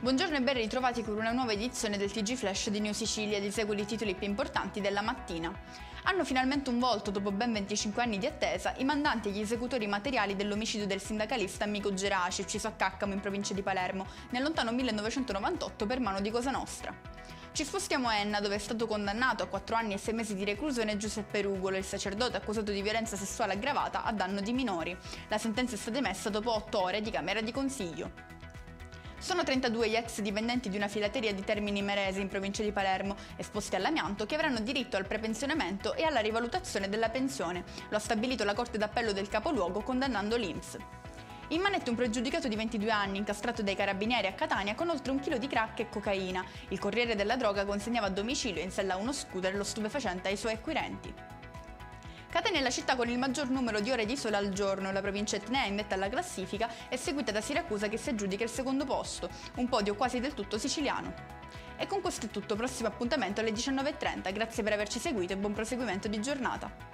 Buongiorno e ben ritrovati con una nuova edizione del TG Flash di New Sicilia. Di seguito i titoli più importanti della mattina. Hanno finalmente un volto dopo ben 25 anni di attesa i mandanti e gli esecutori materiali dell'omicidio del sindacalista Mico Geraci, ucciso a Caccamo in provincia di Palermo nel lontano 1998 per mano di Cosa Nostra. Ci spostiamo a Enna, dove è stato condannato a 4 anni e 6 mesi di reclusione Giuseppe Rugolo, il sacerdote accusato di violenza sessuale aggravata a danno di minori. La sentenza è stata emessa dopo 8 ore di camera di consiglio. Sono 32 gli ex dipendenti di una filateria di Termini Imerese in provincia di Palermo, esposti all'amianto, che avranno diritto al prepensionamento e alla rivalutazione della pensione. Lo ha stabilito la Corte d'Appello del capoluogo, condannando l'INPS. In manette un pregiudicato di 22 anni, incastrato dai carabinieri a Catania con oltre 1 chilo di crack e cocaina. Il corriere della droga consegnava a domicilio in sella a uno scooter lo stupefacente ai suoi acquirenti. Catania è la città con il maggior numero di ore di sole al giorno. La provincia etnea, in vetta alla classifica, è seguita da Siracusa che si aggiudica il secondo posto, un podio quasi del tutto siciliano. E con questo è tutto, prossimo appuntamento alle 19:30. Grazie per averci seguito e buon proseguimento di giornata.